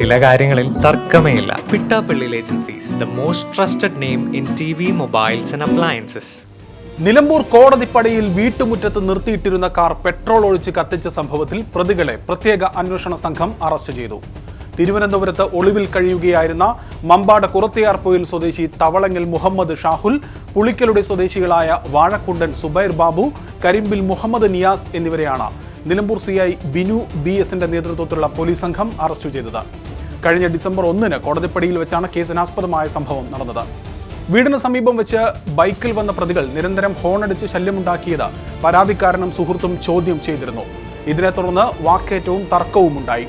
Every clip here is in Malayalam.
ചില കാര്യങ്ങളിൽ തർക്കമേയില്ല. Pittappilly agencies, the most trusted name in TV, mobiles and appliances. Nilambur കോടതിപ്പടിയിൽ വീട്ടുമുറ്റത്ത് നിർത്തിയിട്ടിരുന്ന കാർ പെട്രോൾ ഒഴിച്ച് കത്തിച്ച സംഭവത്തിൽ പ്രതികളെ പ്രത്യേക അന്വേഷണ സംഘം അറസ്റ്റ് ചെയ്തു. തിരുവനന്തപുരത്ത് ഒളിവിൽ കഴിയുകയായിരുന്ന മമ്പാട് കുറത്തിയാർപ്പൊയിൽ സ്വദേശി തവളങ്ങൽ മുഹമ്മദ് ഷാഹുൽ, പുളിക്കലുടെ സ്വദേശികളായ വാഴക്കുണ്ടൻ സുബൈർ ബാബു, കരിമ്പിൽ മുഹമ്മദ് നിയാസ് എന്നിവരെയാണ് നിലമ്പൂർ CI ബിനു BS നേതൃത്വത്തിലുള്ള പോലീസ് സംഘം അറസ്റ്റ് ചെയ്തത്. കഴിഞ്ഞ ഡിസംബർ 1 കോടതിപ്പടിയിൽ വെച്ചാണ് കേസിനാസ്പദമായ സംഭവം നടന്നത്. വീടിന് സമീപം വെച്ച് ബൈക്കിൽ വന്ന പ്രതികൾ നിരന്തരം ഹോണടിച്ച് ശല്യമുണ്ടാക്കിയത് പരാതിക്കാരനും സുഹൃത്തും ചോദ്യം ചെയ്തിരുന്നു. ഇതിനെ തുടർന്ന് വാക്കേറ്റവും തർക്കവും ഉണ്ടായി.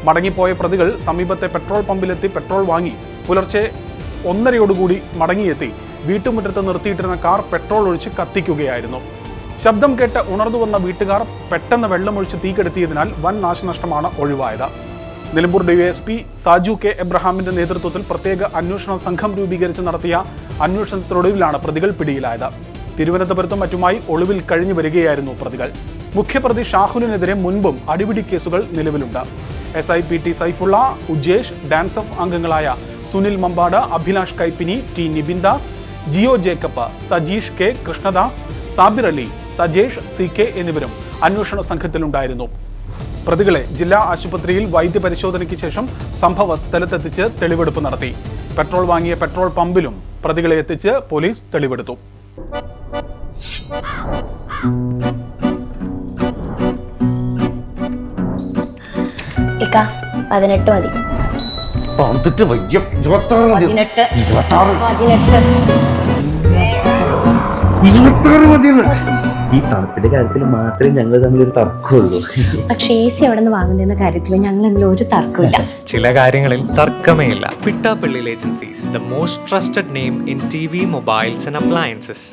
മടങ്ങിപ്പോയ പ്രതികൾ സമീപത്തെ പെട്രോൾ പമ്പിലെത്തി പെട്രോൾ വാങ്ങി പുലർച്ചെ 1:30 മടങ്ങിയെത്തി വീട്ടുമുറ്റത്ത് നിർത്തിയിട്ടിരുന്ന കാർ പെട്രോൾ ഒഴിച്ച് കത്തിക്കുകയായിരുന്നു. ശബ്ദം കേട്ട് ഉണർന്നു വന്ന വീട്ടുകാർ പെട്ടെന്ന് വെള്ളമൊഴിച്ച് തീകെടുത്തിയതിനാൽ വൻ നാശനഷ്ടമാണ് ഒഴിവായത്. Nilambur DYSP Saju K. എബ്രഹാമിന്റെ നേതൃത്വത്തിൽ പ്രത്യേക അന്വേഷണ സംഘം രൂപീകരിച്ച് നടത്തിയ അന്വേഷണത്തിനൊടുവിലാണ് പ്രതികൾ പിടിയിലായത്. തിരുവനന്തപുരത്തും മറ്റുമായി ഒളിവിൽ കഴിഞ്ഞു വരികയായിരുന്നു പ്രതികൾ. മുഖ്യപ്രതി ഷാഹുലിനെതിരെ മുൻപും അടിപിടി കേസുകൾ നിലവിലുണ്ട്. SI PT Saifulla, Ujesh, DANSAF അംഗങ്ങളായ Sunil Mampad, Abhilash Kaippini, T. Nibindas, Jio Jacob, Sajeesh K. Krishnadas, Sabir Ali, Sajesh CK എന്നിവരും അന്വേഷണ സംഘത്തിലുണ്ടായിരുന്നു. പ്രതികളെ ജില്ലാ ആശുപത്രിയിൽ വൈദ്യപരിശോധനയ്ക്ക് ശേഷം സംഭവ സ്ഥലത്തെത്തിച്ച് തെളിവെടുപ്പ് നടത്തി. പെട്രോൾ വാങ്ങിയ പെട്രോൾ പമ്പിലും പ്രതികളെ എത്തിച്ച് പോലീസ് തെളിവെടുത്തു. ഈ തണുപ്പിന്റെ കാര്യത്തിൽ മാത്രമേ ഞങ്ങൾ തമ്മിലൊരു തർക്കമുള്ളൂ. പക്ഷേ AC അവിടെ നിന്ന് വാങ്ങുന്ന കാര്യത്തിൽ ഞങ്ങൾ തമ്മിൽ ഒരു തർക്കമില്ല. ചില കാര്യങ്ങളിൽ തർക്കമേയില്ല. Pittappilly agencies, the most trusted name in TV, mobiles and appliances.